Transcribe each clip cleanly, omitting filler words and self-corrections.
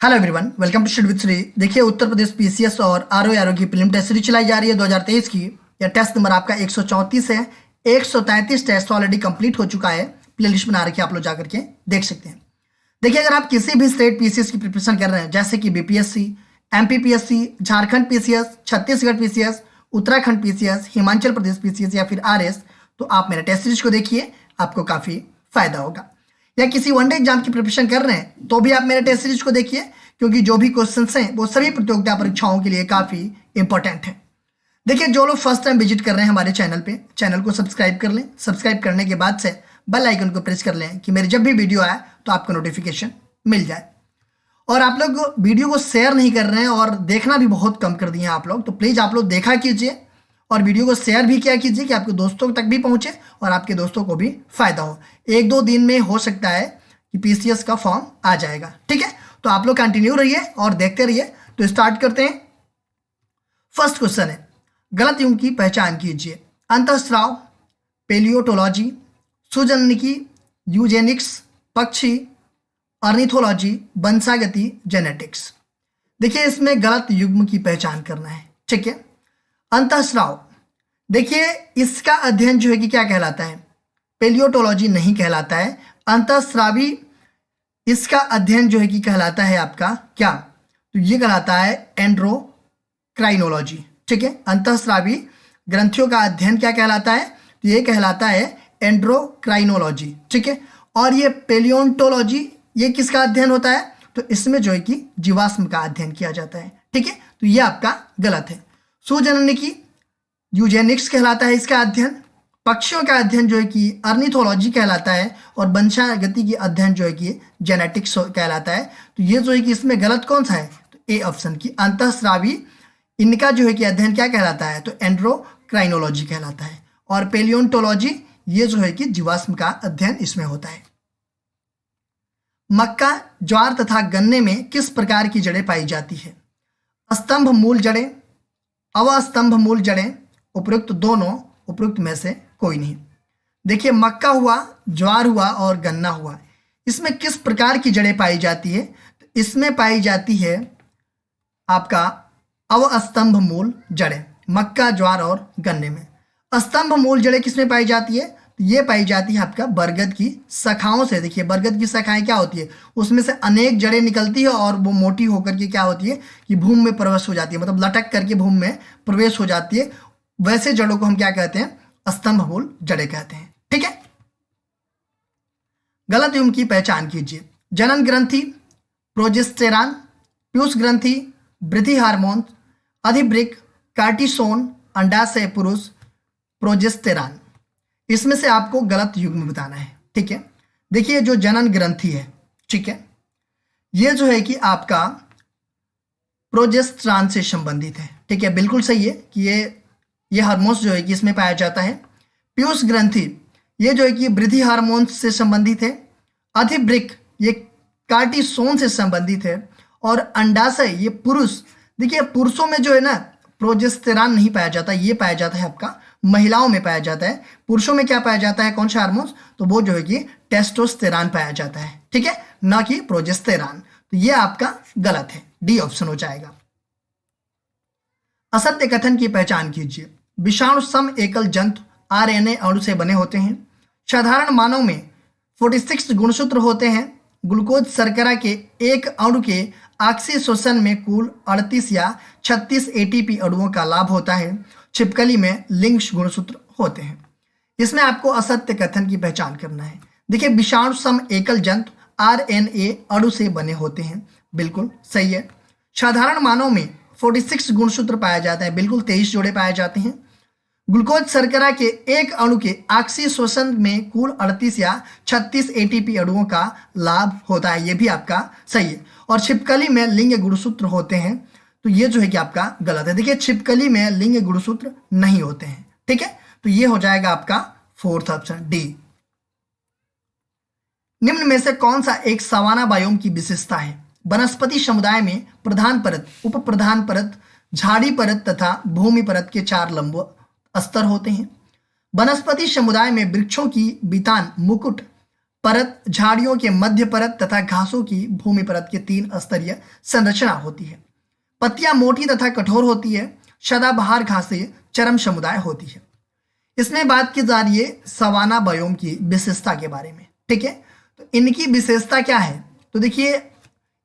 Hello everyone, welcome to study with Shri. देखिए, Uttar Pradesh PCS और RO की प्रीलिम टेस्ट सीरीज चलाई जा रही है 2023 की। यह टेस्ट नंबर आपका 134 है। 133 टेस्ट ऑलरेडी कंप्लीट हो चुका है। प्ले लिस्ट बना रखी है, आप लोग जाकर के देख सकते हैं। देखिए, अगर आप किसी भी स्टेट पीसीएस की प्रिपरेशन कर रहे हैं, जैसे कि BPSC, MPPSC, Jharkhand PCS, Chhattisgarh PCS, Uttarakhand PCS, Himachal Pradesh PCS या फिर आरएस, तो आप मेरे टेस्ट सीरीज को देखिए, आपको काफ़ी फायदा होगा। या किसी वनडे एग्जाम की प्रिपरेशन कर रहे हैं तो भी आप मेरे टेस्ट सीरीज को देखिए, क्योंकि जो भी क्वेश्चंस हैं वो सभी प्रतियोगिता परीक्षाओं के लिए काफ़ी इंपॉर्टेंट है। देखिए, जो लोग फर्स्ट टाइम विजिट कर रहे हैं हमारे चैनल पे, चैनल को सब्सक्राइब कर लें। सब्सक्राइब करने के बाद से बेल आइकन को प्रेस कर लें कि मेरी जब भी वीडियो आए तो आपको नोटिफिकेशन मिल जाए। और आप लोग वीडियो को शेयर नहीं कर रहे हैं और देखना भी बहुत कम कर दिए हैं आप लोग, तो प्लीज़ आप लोग देखा कीजिए और वीडियो को शेयर भी किया कीजिए कि आपके दोस्तों तक भी पहुंचे और आपके दोस्तों को भी फायदा हो। 1-2 दिन में हो सकता है कि पीसीएस का फॉर्म आ जाएगा। ठीक है, तो आप लोग कंटिन्यू रहिए और देखते रहिए। तो स्टार्ट करते हैं। फर्स्ट क्वेश्चन है, गलत युग्म की पहचान कीजिए। अंतःस्राव, पेलियोटोलॉजी, सुजननिकी, यूजेनिक्स, पक्षी, ऑर्निथोलॉजी, वंशागति, जेनेटिक्स। देखिए, इसमें गलत युग्म की पहचान करना है। ठीक है, अंतःस्राव, देखिए इसका अध्ययन जो है कि क्या कहलाता है? पेलियोटोलॉजी नहीं कहलाता है। अंतःस्रावी इसका अध्ययन जो है कि कहलाता है आपका क्या? तो ये कहलाता है एंड्रोक्राइनोलॉजी। ठीक है, अंतःस्रावी ग्रंथियों का अध्ययन क्या कहलाता है? तो ये कहलाता है एंड्रोक्राइनोलॉजी। ठीक है, और ये पेलियोटोलॉजी, ये किसका अध्ययन होता है? तो इसमें जो है कि जीवाश्म का अध्ययन किया जाता है। ठीक है, तो ये आपका गलत है। सुजननिकी, यूजेनिक्स कहलाता है इसका अध्ययन। पक्षियों का अध्ययन जो है कि ऑर्निथोलॉजी कहलाता है और वंशागति की अध्ययन जो है कि जेनेटिक्स कहलाता है। तो ये जो है कि इसमें गलत कौन सा है? तो ए ऑप्शन की अंतःस्रावी, इनका जो है कि अध्ययन क्या कहलाता है? तो एंड्रोक्राइनोलॉजी कहलाता है। और पेलियोटोलॉजी, ये जो है कि जीवाश्म का अध्ययन इसमें होता है। मक्का, ज्वार तथा गन्ने में किस प्रकार की जड़ें पाई जाती है? स्तंभ मूल जड़ें, अवस्तंभ मूल जड़ें, उपयुक्त दोनों, उपयुक्त में से कोई नहीं। देखिए, मक्का हुआ, ज्वार हुआ और गन्ना हुआ, इसमें किस प्रकार की जड़ें पाई जाती है? तो इसमें पाई जाती है आपका अवस्तंभ मूल जड़ें, मक्का, ज्वार और गन्ने में। स्तंभ मूल जड़ें किसमें पाई जाती है? तो ये पाई जाती है आपका बरगद की शाखाओं से। देखिए, बरगद की शाखाएं क्या होती है? उसमें से अनेक जड़ें निकलती है और वो मोटी होकर के क्या होती है कि भूमि में प्रवेश हो जाती है, मतलब लटक करके भूमि में प्रवेश हो जाती है। वैसे जड़ों को हम क्या कहते हैं? स्तंभ मूल जड़ें कहते हैं। ठीक है, गलत युग्म की पहचान कीजिए। जनन ग्रंथि, प्रोजेस्टेरॉन, पीयूष ग्रंथि, वृद्धि हार्मोन, अधिवृक्क, कार्टिसोन, अंडाशय पुरुष, प्रोजेस्टेरॉन। इसमें से आपको गलत युग्म बताना है। ठीक है, देखिए जो जनन ग्रंथि है, ठीक है, ये जो है कि आपका प्रोजेस्टेरॉन से संबंधित है। ठीक है, बिल्कुल सही है कि ये हार्मोन्स जो है कि इसमें पाया जाता है। पीयूष ग्रंथि, ये जो है कि वृद्धि हार्मोन से संबंधित है। अधिवृक्क, ये कार्टिसोन से संबंधित है। और अंडाशय, ये पुरुष, देखिए पुरुषों में जो है ना प्रोजेस्टेरॉन नहीं पाया जाता, ये पाया जाता है आपका महिलाओं में पाया जाता है। पुरुषों में क्या पाया जाता है? कौन सा हार्मोन्स? तो वो जो है कि टेस्टोस्टेरॉन पाया जाता है। ठीक है, ना कि प्रोजेस्टेरॉन। तो ये आपका गलत है, डी ऑप्शन हो जाएगा। असत्य कथन की पहचान कीजिए। विषाणु सम एकल जंतु आरएनए अणु से बने होते हैं। साधारण मानव में 46 गुणसूत्र होते हैं। ग्लूकोज शर्करा के एक अणु के ऑक्सी शोषण में कुल 38 या 36 एटीपी अणुओं का लाभ होता है। छिपकली में लिंग गुणसूत्र होते हैं। इसमें आपको असत्य कथन की पहचान करना है। देखिए, विषाणु सम एकल जंतु आरएनए अणु से बने होते हैं, बिल्कुल सही है। साधारण मानव में 46 गुणसूत्र पाया जाता है, बिल्कुल 23 जोड़े पाए जाते हैं। ग्लूकोज शर्करा के एक अणु के ऑक्सी शोषण में कुल 38 या 36 एटीपी अणुओं का लाभ होता है, ये भी आपका सही है। और छिपकली में लिंग गुणसूत्र होते हैं, तो ये जो है कि आपका गलत है। देखिए, छिपकली में लिंग गुणसूत्र नहीं होते हैं। ठीक है, तो ये हो जाएगा आपका फोर्थ ऑप्शन, डी। निम्न में से कौन सा एक सवाना बायोम की विशेषता है? वनस्पति समुदाय में प्रधान परत, उप प्रधान परत, झाड़ी परत तथा भूमि परत के 4 लंब स्तर होते हैं। वनस्पति समुदाय में वृक्षों की बीतान, मुकुट, परत, झाड़ियों के मध्य परत तथा घासों की भूमि परत की 3 स्तरीय संरचना होती है। पत्तियां मोटी तथा कठोर होती है। सदाबहार घासें चरम समुदाय होती है। इसमें बात की जा रही है सवाना बायोम की विशेषता के बारे में। ठीक है, तो इनकी विशेषता क्या है? तो देखिए,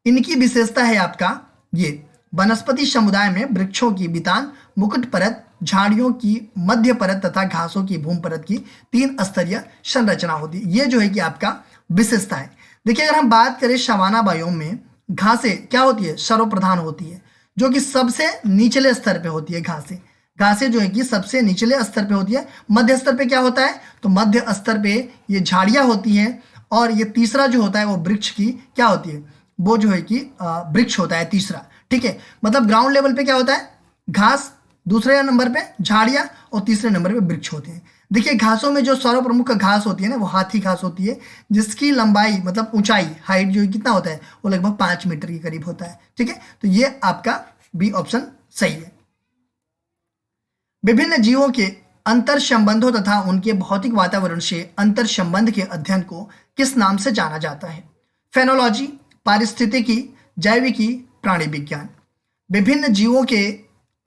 इनकी विशेषता है आपका ये वनस्पति समुदाय में वृक्षों की वितान, मुकुट परत, झाड़ियों की मध्य परत तथा घासों की भूमि परत की 3 स्तरीय संरचना होती है। ये जो है कि आपका विशेषता है। देखिए, अगर हम बात करें सवाना बायोम में घासें क्या होती है? सर्वप्रधान होती है, जो कि सबसे निचले स्तर पे होती है। घासें जो है कि सबसे निचले स्तर पे होती है। मध्य स्तर पे क्या होता है? तो मध्य स्तर पे ये झाड़ियां होती हैं, और ये तीसरा जो होता है वो वृक्ष की क्या होती है? वो जो है कि वृक्ष होता है तीसरा। ठीक है, मतलब ग्राउंड लेवल पे क्या होता है? घास, दूसरे नंबर पे झाड़ियां, और तीसरे नंबर पे वृक्ष होते हैं। देखिए, घासों में जो सर्वप्रमुख घास होती है ना, वो हाथी घास होती है, जिसकी लंबाई मतलब ऊंचाई, हाइट जो है कितना होता है? वो लगभग 5 मीटर के करीब होता है। ठीक है, तो ये आपका बी ऑप्शन सही है। विभिन्न जीवों के अंतर संबंधों तथा उनके भौतिक वातावरण से अंतर संबंध के अध्ययन को किस नाम से जाना जाता है? फेनोलॉजी, पारिस्थितिकी, जैविकी, प्राणी विज्ञान। विभिन्न जीवों के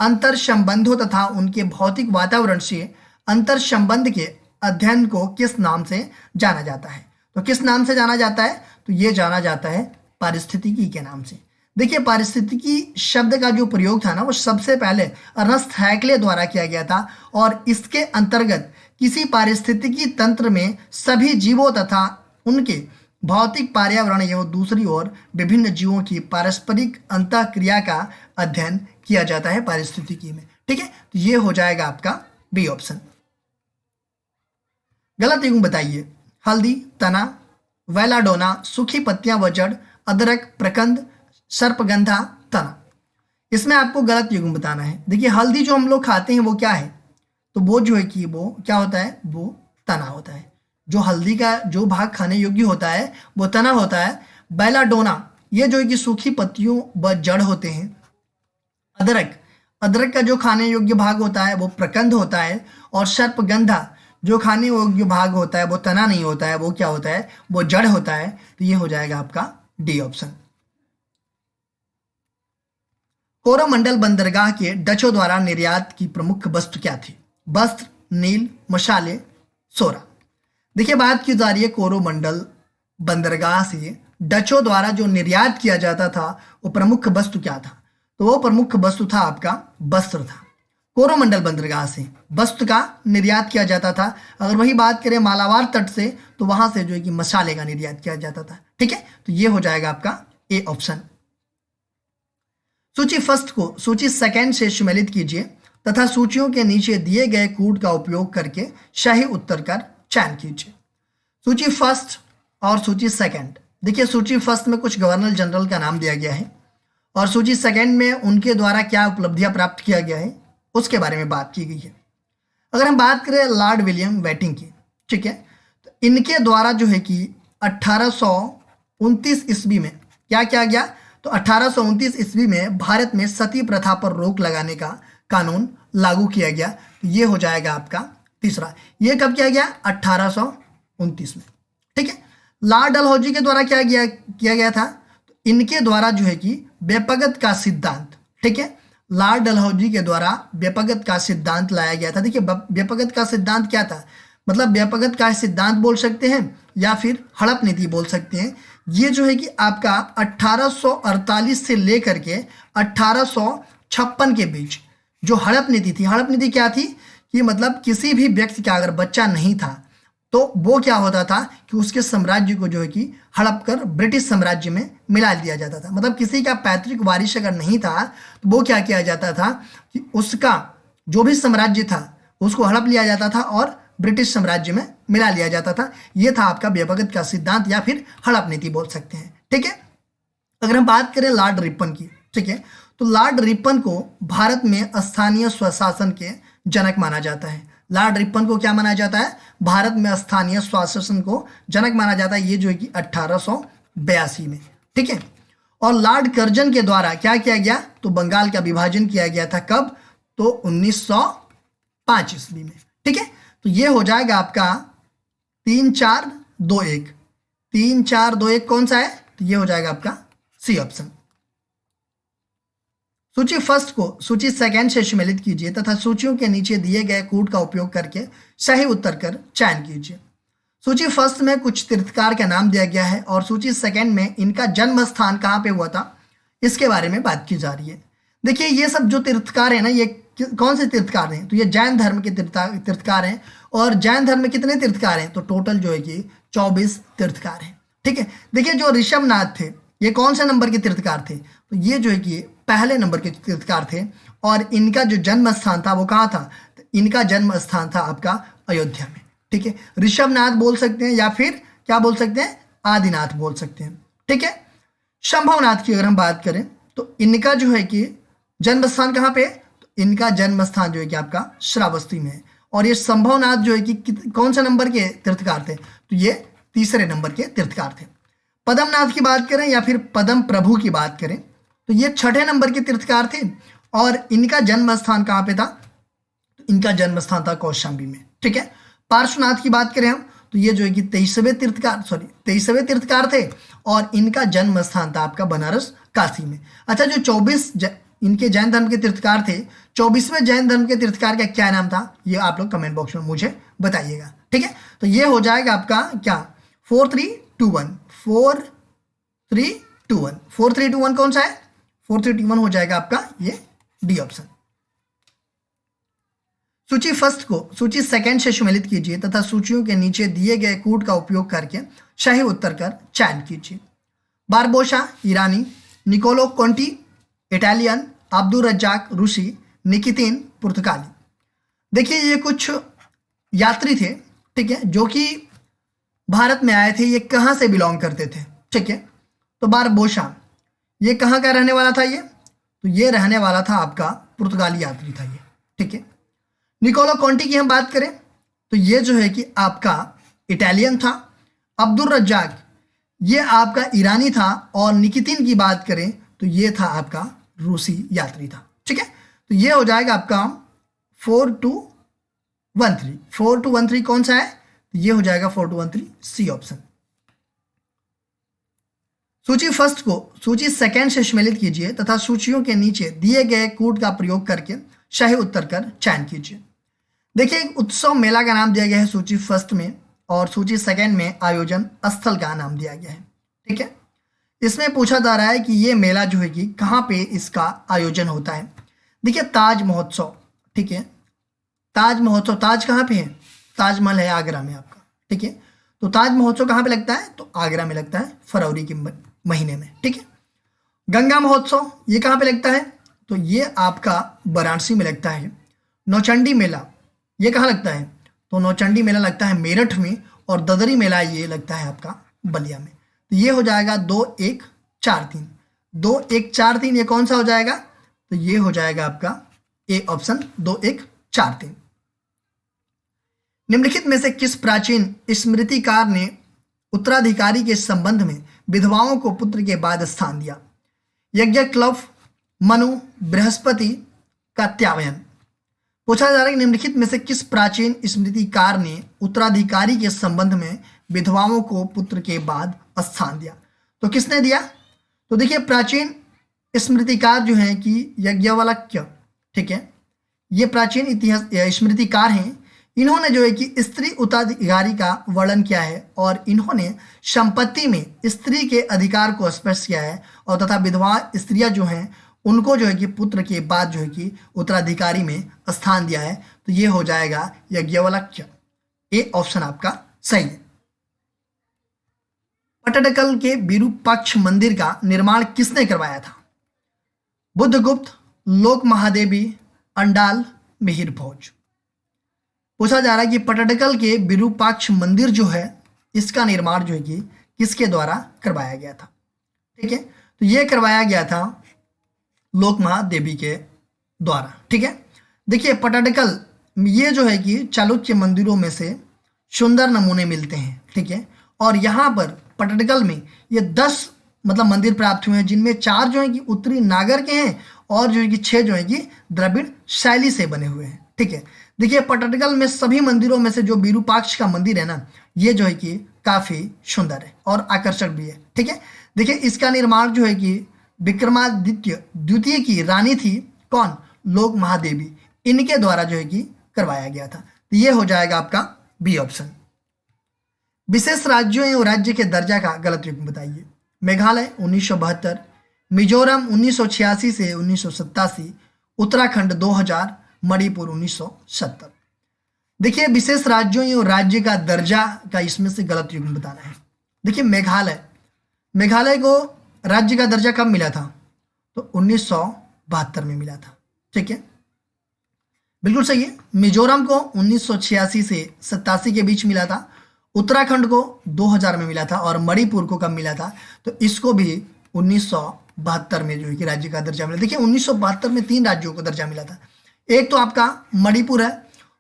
अंतर संबंधों तथा उनके भौतिक वातावरण से अंतर संबंध के अध्ययन को किस नाम से जाना जाता है? तो किस नाम से जाना जाता है? तो ये जाना जाता है पारिस्थितिकी के नाम से। देखिए, पारिस्थितिकी शब्द का जो प्रयोग था ना, वो सबसे पहले अर्नस्ट हैक्ले द्वारा किया गया था, और इसके अंतर्गत किसी पारिस्थितिकी तंत्र में सभी जीवों तथा उनके भौतिक पर्यावरण एवं दूसरी ओर विभिन्न जीवों की पारस्परिक अंतःक्रिया का अध्ययन किया जाता है पारिस्थितिकी में। ठीक है, तो ये हो जाएगा आपका बी ऑप्शन। गलत युग्म बताइए। हल्दी, तना, वेलाडोना, सूखी पत्तियां व जड़, अदरक, प्रकंद, सर्पगंधा, तना। इसमें आपको गलत युग्म बताना है। देखिए, हल्दी जो हम लोग खाते हैं वो क्या है? तो वो जो है कि वो क्या होता है? वो तना होता है। जो हल्दी का जो भाग खाने योग्य होता है वो तना होता है। बेलाडोना, ये जो है कि सूखी पत्तियों व जड़ होते हैं। अदरक, अदरक का जो खाने योग्य भाग होता है वो प्रकंद होता है। और सर्पगंधा, जो खाने योग्य भाग होता है वो तना नहीं होता है, वो क्या होता है? वो जड़ होता है। तो ये हो जाएगा आपका डी ऑप्शन। कोरोमंडल बंदरगाह के डचों द्वारा निर्यात की प्रमुख वस्तु क्या थी? वस्त्र, नील, मसाले, सोरा। देखिए, बात की जा रही है कोरोमंडल बंदरगाह से डचों द्वारा जो निर्यात किया जाता था वो प्रमुख वस्तु क्या था? तो वो प्रमुख वस्तु था आपका वस्त्र था। कोरोमंडल बंदरगाह से वस्त्र का निर्यात किया जाता था। अगर वही बात करें मालाबार तट से, तो वहां से जो है कि मसाले का निर्यात किया जाता था। ठीक है, तो ये हो जाएगा आपका ए ऑप्शन। सूची फर्स्ट को सूची सेकंड से सुमेलित कीजिए तथा सूचियों के नीचे दिए गए कूट का उपयोग करके सही उत्तर का चयन कीजिए। सूची फर्स्ट और सूची सेकंड। देखिए, सूची फर्स्ट में कुछ गवर्नर जनरल का नाम दिया गया है, और सूची सेकंड में उनके द्वारा क्या उपलब्धियां प्राप्त किया गया है उसके बारे में बात की गई है। अगर हम बात करें लॉर्ड विलियम वेटिंग की, ठीक है, तो इनके द्वारा जो है कि 1829 ईस्वी में क्या किया गया? तो 1829 ईस्वी में भारत में सती प्रथा पर रोक लगाने का कानून लागू किया गया। तो ये हो जाएगा आपका तीसरा। ये कब किया गया? 1829 में। ठीक है, लॉर्ड डलहौजी के द्वारा क्या किया गया था? तो इनके द्वारा जो है कि व्यपगत का सिद्धांत, ठीक है, लॉर्ड डलहौजी के द्वारा व्यपगत का सिद्धांत लाया गया था। देखिए, व्यपगत का सिद्धांत क्या था? मतलब व्यपगत का सिद्धांत बोल सकते हैं या फिर हड़प नीति बोल सकते हैं। ये जो है कि आपका 1848 से लेकर के 1856 के बीच जो हड़प नीति थी, हड़प नीति क्या थी कि मतलब किसी भी व्यक्ति का अगर बच्चा नहीं था तो वो क्या होता था कि उसके साम्राज्य को जो है कि हड़प कर ब्रिटिश साम्राज्य में मिला दिया जाता था। मतलब किसी का पैतृक वारिश अगर नहीं था तो वो क्या किया जाता था कि उसका जो भी साम्राज्य था उसको हड़प लिया जाता था और ब्रिटिश साम्राज्य में मिला लिया जाता था। ये था आपका व्यपगत का सिद्धांत या फिर हड़प नीति बोल सकते हैं। ठीक है, अगर हम बात करें लॉर्ड रिपन की, ठीक है, तो लॉर्ड रिपन को भारत में स्थानीय स्वशासन के जनक माना जाता है। लॉर्ड रिपन को क्या माना जाता है? भारत में स्थानीय स्वशासन को जनक माना जाता है। ये जो है कि 1882 में। ठीक है, और लॉर्ड कर्जन के द्वारा क्या किया गया? तो बंगाल का विभाजन किया गया था। कब? तो 1905 ईस्वी में। ठीक है, तो ये हो जाएगा आपका 3, 4, 2, 1। 3 4 2 1 कौन सा है? तो ये हो जाएगा आपका सी ऑप्शन। सूची फर्स्ट को सूची सेकंड से सम्मिलित कीजिए तथा सूचियों के नीचे दिए गए कूट का उपयोग करके सही उत्तर कर चयन कीजिए। सूची फर्स्ट में कुछ तीर्थकार का नाम दिया गया है और सूची सेकंड में इनका जन्म स्थान कहाँ पे हुआ था इसके बारे में बात की जा रही है। देखिए ये सब जो तीर्थकार है ना, ये कौन से तीर्थकार हैं? तो ये जैन धर्म के तीर्थकार हैं। और जैन धर्म में कितने तीर्थकार हैं? तो टोटल जो है कि 24 तीर्थकार हैं। ठीक है, देखिए जो ऋषभनाथ थे ये कौन से नंबर के तीर्थकार थे? तो ये जो है कि पहले नंबर के तीर्थकार थे और इनका जो जन्म स्थान था वो कहाँ था? तो इनका जन्म स्थान था आपका अयोध्या में। ठीक है, ऋषभनाथ बोल सकते हैं या फिर क्या बोल सकते हैं? आदिनाथ बोल सकते हैं। ठीक है, शंभवनाथ की अगर हम बात करें तो इनका जो है कि जन्म स्थान कहाँ पे? तो इनका जन्म स्थान जो है कि आपका श्रावस्ती में है। और ये शंभवनाथ जो है कि कौन से नंबर के तीर्थकार थे? तो ये तीसरे नंबर के तीर्थकार थे। पद्मनाथ की बात करें या फिर पद्म प्रभु की बात करें तो ये छठे नंबर के तीर्थकार थे और इनका जन्म स्थान कहाँ पे था? तो इनका जन्म स्थान था कौशाम्बी में। ठीक है, पार्श्वनाथ की बात करें हम तो ये जो है कि 23वें तीर्थकार थे और इनका जन्म स्थान था आपका बनारस काशी में। अच्छा, जो 24 इनके जैन धर्म के तीर्थकार थे, 24वें जैन धर्म के तीर्थकार का क्या नाम था? ये आप लोग कमेंट बॉक्स में मुझे बताइएगा। ठीक है, तो ये हो जाएगा आपका क्या? 4 3 2 1 4 3 2 1 4 3 2 1 कौन सा है? 4 3 2 1 हो जाएगा आपका ये डी ऑप्शन। सूची फर्स्ट को सूची सेकंड से सम्मिलित कीजिए तथा सूचियों के नीचे दिए गए कूट का उपयोग करके सही उत्तर कर चयन कीजिए। बारबोसा ईरानी, Nicolo Conti Italian, Abdul Razzaq रूसी, निकितिन पुर्तगाली। देखिए ये कुछ यात्री थे, ठीक है, जो कि भारत में आए थे। ये कहाँ से बिलोंग करते थे? ठीक है, तो बारबोसा ये कहाँ का रहने वाला था? ये तो ये रहने वाला था आपका पुर्तगाली यात्री था ये। ठीक है, निकोलो कोंटी की हम बात करें तो ये जो है कि आपका इटालियन था। अब्दुल रज्जाक ये आपका ईरानी था और निकितिन की बात करें तो ये था आपका रूसी यात्री था। ठीक है, तो ये हो जाएगा आपका 4 2 1 3 4 2 1 3 कौन सा है? तो ये हो जाएगा 4 2 1 3 सी ऑप्शन। सूची फर्स्ट को सूची सेकंड से सम्मिलित कीजिए तथा सूचियों के नीचे दिए गए कूट का प्रयोग करके सही उत्तर कर चयन कीजिए। देखिए एक उत्सव मेला का नाम दिया गया है सूची फर्स्ट में और सूची सेकंड में आयोजन स्थल का नाम दिया गया है। ठीक है, इसमें पूछा जा रहा है कि ये मेला जो है कि कहाँ पे इसका आयोजन होता है। देखिए ताज महोत्सव, ठीक है, ताज महोत्सव, ताज कहाँ पे है? ताजमहल है आगरा में आपका। ठीक है, तो ताज महोत्सव कहाँ पे लगता है? तो आगरा में लगता है फरवरी के महीने में। ठीक है, गंगा महोत्सव ये कहाँ पे लगता है? तो ये आपका वाराणसी में लगता है। नौचंडी मेला ये कहाँ लगता है? तो नौचंडी मेला लगता है मेरठ में और ददरी मेला ये लगता है आपका बलिया में। तो ये हो जाएगा 2 1 4 3 2 1 4 3 ये कौन सा हो जाएगा? तो ये हो जाएगा आपका ए ऑप्शन 2 1 4 3। निम्नलिखित में से किस प्राचीन स्मृतिकार ने उत्तराधिकारी के संबंध में विधवाओं को पुत्र के बाद स्थान दिया? यज्ञक्लव, मनु, बृहस्पति का त्यावयन। पूछा जा रहा है कि निम्नलिखित में से किस प्राचीन स्मृतिकार ने उत्तराधिकारी के संबंध में विधवाओं को पुत्र के बाद स्थान दिया? तो किसने दिया? तो देखिए प्राचीन स्मृतिकार जो हैं कि यज्ञवल्क्य, ठीक है, ये प्राचीन इतिहास स्मृतिकार हैं। इन्होंने जो है कि स्त्री उत्तराधिकारी का वर्णन किया है और इन्होंने संपत्ति में स्त्री के अधिकार को स्पष्ट किया है और तथा विधवा स्त्रियां जो हैं उनको जो है कि पुत्र के बाद जो है कि उत्तराधिकारी में स्थान दिया है। तो ये हो जाएगा यज्ञवल्क्य। ए ऑप्शन आपका सही है। पट्टडकल के विरूपाक्ष मंदिर का निर्माण किसने करवाया था? बुद्धगुप्त, लोक महादेवी, अंडाल, मिहिर भोज। पूछा जा रहा है कि पट्टडकल के विरूपाक्ष मंदिर जो है इसका निर्माण जो है कि किसके द्वारा करवाया गया था? ठीक है, तो ये करवाया गया था लोक महादेवी के द्वारा। ठीक है, देखिए पट्टडकल ये जो है कि चालुक्य मंदिरों में से सुंदर नमूने मिलते हैं। ठीक है, और यहाँ पर पट्टडकल में ये 10 मतलब मंदिर प्राप्त हुए हैं जिनमें 4 जो है कि उत्तरी नागर के हैं और जो है कि 6 जो है कि द्रविड़ शैली से बने हुए हैं। ठीक है, देखिए पट्टडकल में सभी मंदिरों में से जो विरूपाक्ष का मंदिर है ना, ये जो है कि काफी सुंदर है और आकर्षक भी है। ठीक है, देखिए इसका निर्माण जो है कि विक्रमादित्य द्वितीय की रानी थी कौन, लोक महादेवी, इनके द्वारा जो है कि करवाया गया था। तो ये हो जाएगा आपका बी ऑप्शन। विशेष राज्यों एवं राज्य के दर्जा का गलत युग्म बताइए। मेघालय 1972, मिजोरम 1986 से 1987, उत्तराखंड 2000, मणिपुर 1970। देखिए विशेष राज्यों एवं राज्य का दर्जा का इसमें से गलत युग्म बताना है। देखिए मेघालय को राज्य का दर्जा कब मिला था, तो 1972 में मिला था। ठीक है, बिल्कुल सही है। मिजोरम को 1986 से 87 के बीच मिला था, उत्तराखंड को 2000 में मिला था और मणिपुर को कब मिला था, तो इसको भी 1972 में जो है कि राज्य का दर्जा मिला। देखिए 1972 में 3 राज्यों को दर्जा मिला था, एक तो आपका मणिपुर है,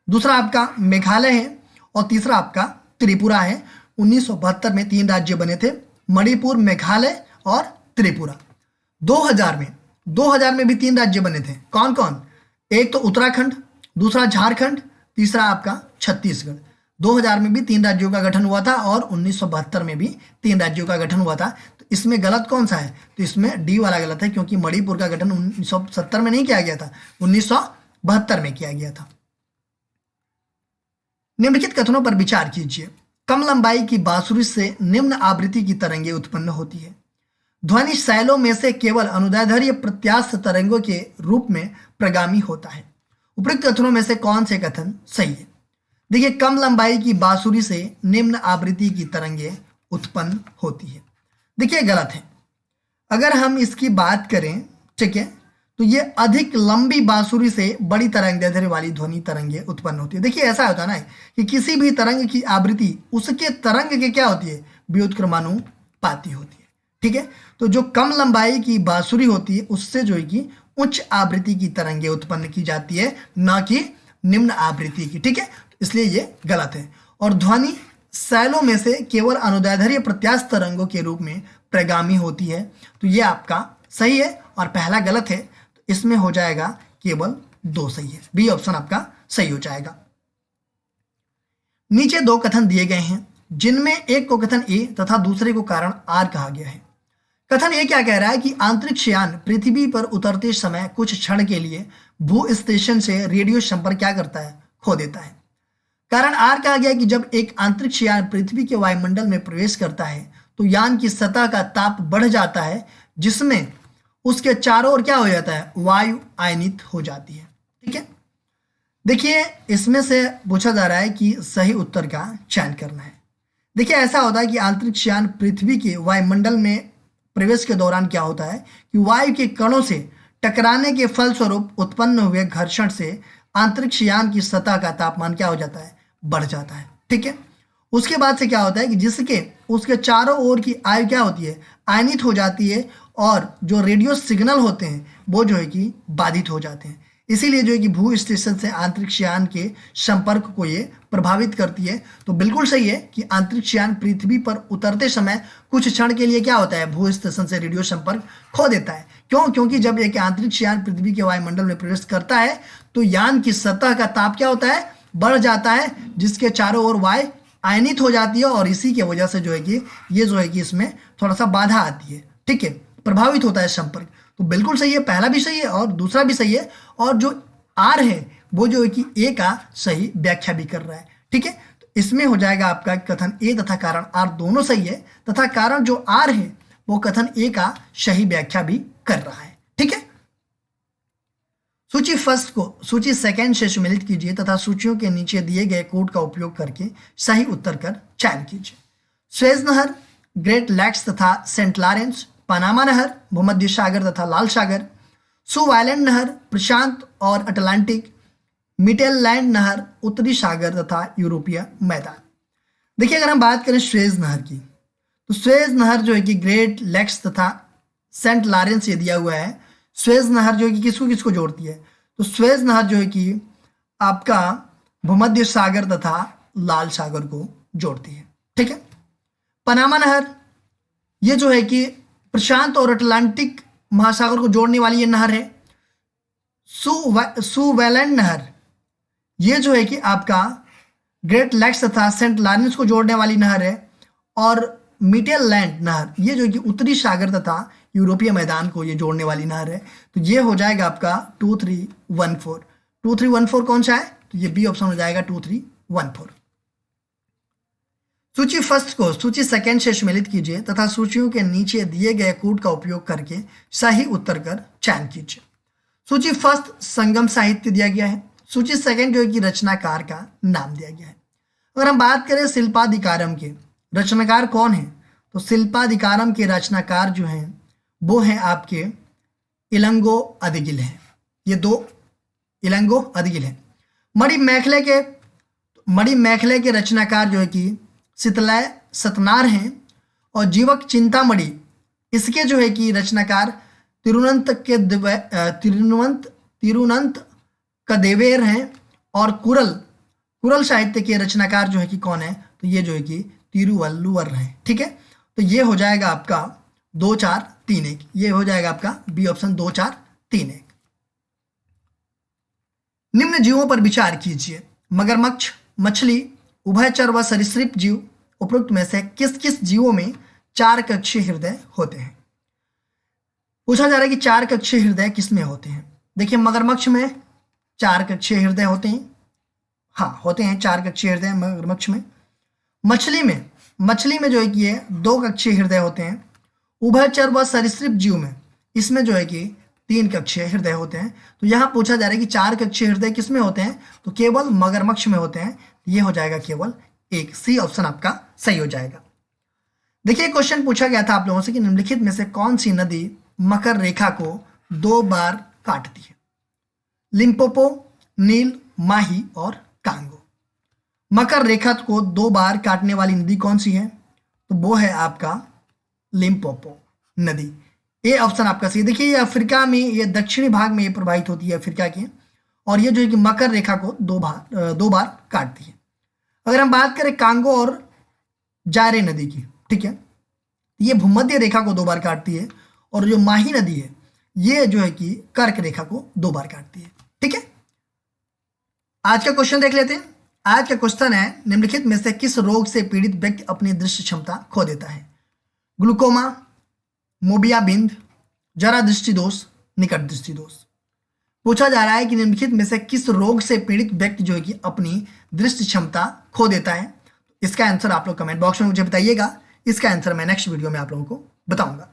दूसरा आपका मेघालय है और तीसरा आपका त्रिपुरा है। 1972 में 3 राज्य बने थे, मणिपुर, मेघालय और त्रिपुरा। 2000 में भी 3 राज्य बने थे, कौन कौन, एक तो उत्तराखंड, दूसरा झारखंड, तीसरा आपका छत्तीसगढ़। 2000 में भी 3 राज्यों का गठन हुआ था और 1972 में भी 3 राज्यों का गठन हुआ था। तो इसमें गलत कौन सा है, तो इसमें डी वाला गलत है, क्योंकि मणिपुर का गठन 1970 में नहीं किया गया था, 1972 में किया गया था। निम्नलिखित कथनों पर विचार कीजिए। कम लंबाई की बांसुरी से निम्न आवृत्ति की तरंगें उत्पन्न होती है। ध्वनि शैलों में से केवल अनुदैर्ध्य प्रत्यास्थ तरंगों के रूप में प्रगामी होता है। उपरोक्त कथनों में से कौन से कथन सही है। देखिए कम लंबाई की बांसुरी से निम्न आवृत्ति की तरंगें उत्पन्न होती है, देखिए गलत है। अगर हम इसकी बात करें, ठीक है, तो ये अधिक लंबी बांसुरी से बड़ी तरंगदैर्ध्य वाली ध्वनि तरंगें उत्पन्न होती है। देखिए ऐसा होता है ना कि किसी भी तरंग की आवृत्ति उसके तरंग के क्या होती है, व्युत्क्रमानुपाती होती है। ठीक है, तो जो कम लंबाई की बांसुरी होती है उससे जो है कि उच्च आवृत्ति की तरंगें उत्पन्न की जाती है, ना कि निम्न आवृत्ति की। ठीक है, इसलिए ये गलत है। और ध्वनि शैलों में से केवल अनुदैर्ध्य प्रत्यास्थ तरंगों के रूप में प्रगामी होती है, तो ये आपका सही है और पहला गलत है। तो इसमें हो जाएगा केवल 2 सही है, बी ऑप्शन आपका सही हो जाएगा। नीचे 2 कथन दिए गए हैं, जिनमें एक को कथन ए तथा दूसरे को कारण आर कहा गया है। कथन ए क्या कह रहा है कि अंतरिक्ष यान पृथ्वी पर उतरते समय कुछ क्षण के लिए भू स्टेशन से रेडियो संपर्क क्या करता है, खो देता है। कारण आर कहा गया कि जब एक अंतरिक्ष यान पृथ्वी के वायुमंडल में प्रवेश करता है तो यान की सतह का ताप बढ़ जाता है, जिसमें उसके चारों ओर क्या हो जाता है, वायु आयनित हो जाती है। ठीक है, देखिए इसमें से पूछा जा रहा है कि सही उत्तर का चयन करना है। देखिए ऐसा होता है कि अंतरिक्ष यान पृथ्वी के वायुमंडल में प्रवेश के दौरान क्या होता है कि वायु के कणों से टकराने के फलस्वरूप उत्पन्न हुए घर्षण से अंतरिक्ष यान की सतह का तापमान क्या हो जाता है, बढ़ जाता है। ठीक है, उसके बाद से क्या होता है कि जिसके उसके चारों ओर की आयु क्या होती है, आयनित हो जाती है और जो रेडियो सिग्नल होते हैं वो जो है कि बाधित हो जाते हैं। इसीलिए जो है कि भू स्टेशन से अंतरिक्ष यान के संपर्क को ये प्रभावित करती है। तो बिल्कुल सही है कि अंतरिक्ष यान पृथ्वी पर उतरते समय कुछ क्षण के लिए क्या होता है, भू स्टेशन से रेडियो संपर्क खो देता है। क्यों, क्योंकि जब एक अंतरिक्ष यान पृथ्वी के वायुमंडल में प्रवेश करता है तो यान की सतह का ताप क्या होता है, बढ़ जाता है, जिसके चारों ओर वायु आयनित हो जाती है और इसी की वजह से जो है कि ये जो है कि इसमें थोड़ा सा बाधा आती है। ठीक है, प्रभावित होता है संपर्क। तो बिल्कुल सही है, पहला भी सही है और दूसरा भी सही है, और जो आर है वो जो है कि ए का सही व्याख्या भी कर रहा है। ठीक है, तो इसमें हो जाएगा आपका कथन ए तथा कारण आर दोनों सही है, तथा कारण जो आर है वो कथन ए का सही व्याख्या भी कर रहा है। ठीक है, सूची फर्स्ट को सूची सेकंड से सम्मिलित कीजिए तथा सूचियों के नीचे दिए गए कोड का उपयोग करके सही उत्तर कर चयन कीजिए। स्वेज नहर, ग्रेट लैक्स तथा सेंट लॉरेंस, पनामा नहर, भूमध्य सागर तथा लाल सागर, सू आइलैंड नहर, प्रशांत और अटलांटिक, मिटेललैंड नहर, उत्तरी सागर तथा यूरोपीय मैदान। देखिए अगर हम बात करें स्वेज नहर की, तो स्वेज नहर जो है कि ग्रेट लैक्स तथा सेंट लॉरेंस ये दिया हुआ है। स्वेज नहर जो है कि किसको किसको जोड़ती है, तो स्वेज नहर जो है कि आपका भूमध्य सागर तथा लाल सागर को जोड़ती है। ठीक है, पनामा नहर ये जो है कि प्रशांत और अटलांटिक महासागर को जोड़ने वाली ये नहर है। सुवैलेंड नहर ये जो है कि आपका ग्रेट लैक्स तथा सेंट लॉरेंस को जोड़ने वाली नहर है। और मिटेललैंड नहर, ये जो कि उत्तरी सागर तथा यूरोपीय मैदान को ये जोड़ने वाली नहर है। तो ये हो जाएगा आपका 2314। 2314 कौन सा है? तो ये बी ऑप्शन हो जाएगा 2314। सूची फर्स्ट को सूची सेकंड से सम्मिलित कीजिए तथा सूचियों के नीचे दिए गए कोड का उपयोग करके सही उत्तर कर चयन कीजिए। सूची फर्स्ट संगम साहित्य दिया गया है। सूची सेकंड जो है कि रचनाकार का नाम दिया गया है। अगर हम बात करें शिल्पाधिकारम के, रचनाकार कौन है? तो शिल्पाधिकारम के रचनाकार जो हैं वो हैं आपके इलंगो अदिगिल हैं। ये दो इलंगो अदिगिल हैं। मणिमेखले के रचनाकार जो है कि शीतलय सतनार हैं और जीवक चिंतामणि इसके जो है कि रचनाकार तिरुनंत कदेवेर हैं और कुरल साहित्य के रचनाकार जो है कि कौन है? तो ये जो है कि तिरुवल्लुवर हैं। ठीक है, तो ये हो जाएगा आपका 2 4 3 1। ये हो जाएगा आपका बी ऑप्शन 2 4 3 1। निम्न जीवों पर विचार कीजिए। मगरमच्छ, मछली, उभयचर व सरीसृप जीव उपरोक्त में से किस किस जीवों में 4 कक्षीय हृदय होते हैं? पूछा जा रहा है कि 4 कक्षीय हृदय किस में होते हैं। देखिए मगरमच्छ में 4 कक्षीय हृदय होते हैं। हाँ, होते हैं 4 कक्षीय हृदय मगरमच्छ में। मछली में जो है कि ये 2 कक्षीय हृदय होते हैं। उभयचर व सरीसृप जीव में इसमें जो है कि 3 कक्षीय हृदय होते हैं। तो यहाँ पूछा जा रहा है कि 4 कक्षीय हृदय किस में होते हैं? तो केवल मगरमच्छ में होते हैं। ये हो जाएगा केवल 1, सी ऑप्शन आपका सही हो जाएगा। देखिए क्वेश्चन पूछा गया था आप लोगों से कि निम्नलिखित में से कौन सी नदी मकर रेखा को 2 बार काटती है? लिम्पोपो, नील, माही और कांगो। मकर रेखा को 2 बार काटने वाली नदी कौन सी है? तो वो है आपका लिम्पोपो नदी। ए ऑप्शन आपका सही। देखिए ये अफ्रीका में, ये दक्षिणी भाग में ये प्रवाहित होती है अफ्रीका की, और ये जो है कि मकर रेखा को 2 बार काटती है। अगर हम बात करें कांगो और जारे नदी की, ठीक है, ये भूमध्य रेखा को 2 बार काटती है, और जो माही नदी है ये जो है कि कर्क रेखा को 2 बार काटती है। ठीक है, आज का क्वेश्चन देख लेते हैं। आज का क्वेश्चन है निम्नलिखित में से किस रोग से पीड़ित व्यक्ति अपनी दृष्टि क्षमता खो देता है? ग्लूकोमा, मोबियाबिंद, जरा दृष्टि दोष, निकट दृष्टि दोष। पूछा जा रहा है कि निम्नलिखित में से किस रोग से पीड़ित व्यक्ति जो है कि अपनी दृष्टि क्षमता खो देता है? इसका आंसर आप लोग कमेंट बॉक्स में मुझे बताइएगा। इसका आंसर मैं नेक्स्ट वीडियो में आप लोगों को बताऊंगा।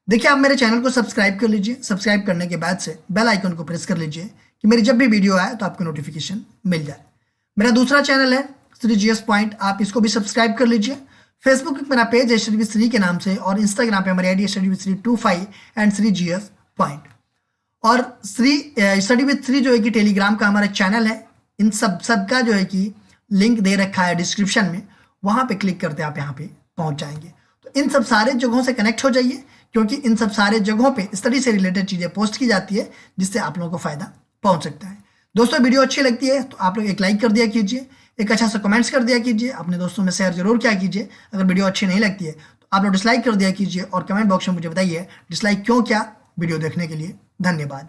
देखिए आप मेरे चैनल को सब्सक्राइब कर लीजिए। सब्सक्राइब करने के बाद से बेल आइकन को प्रेस कर लीजिए कि मेरी जब भी वीडियो आए तो आपको नोटिफिकेशन मिल जाए। मेरा दूसरा चैनल है श्री जीएस पॉइंट, आप इसको भी सब्सक्राइब कर लीजिए। फेसबुक पे मेरा पेज है स्टडी विद श्री के नाम से, और इंस्टाग्राम पे हमारी आईडी है study with Shri 25 and Shri GS point. और स्टडी विद श्री जो है कि टेलीग्राम का हमारा चैनल है। इन सबका जो है कि लिंक दे रखा है डिस्क्रिप्शन में, वहाँ पे क्लिक करते आप यहाँ पे पहुँच जाएंगे। तो इन सब सारे जगहों से कनेक्ट हो जाइए, क्योंकि इन सब सारे जगहों पे स्टडी से रिलेटेड चीज़ें पोस्ट की जाती है, जिससे आप लोगों को फ़ायदा पहुँच सकता है। दोस्तों वीडियो अच्छी लगती है तो आप लोग एक लाइक कर दिया कीजिए, एक अच्छा सा कमेंट्स कर दिया कीजिए, अपने दोस्तों में शेयर जरूर किया कीजिए। अगर वीडियो अच्छी नहीं लगती है तो आप लोग डिसलाइक कर दिया कीजिए, और कमेंट बॉक्स में मुझे बताइए डिसलाइक क्यों किया। वीडियो देखने के लिए धन्यवाद।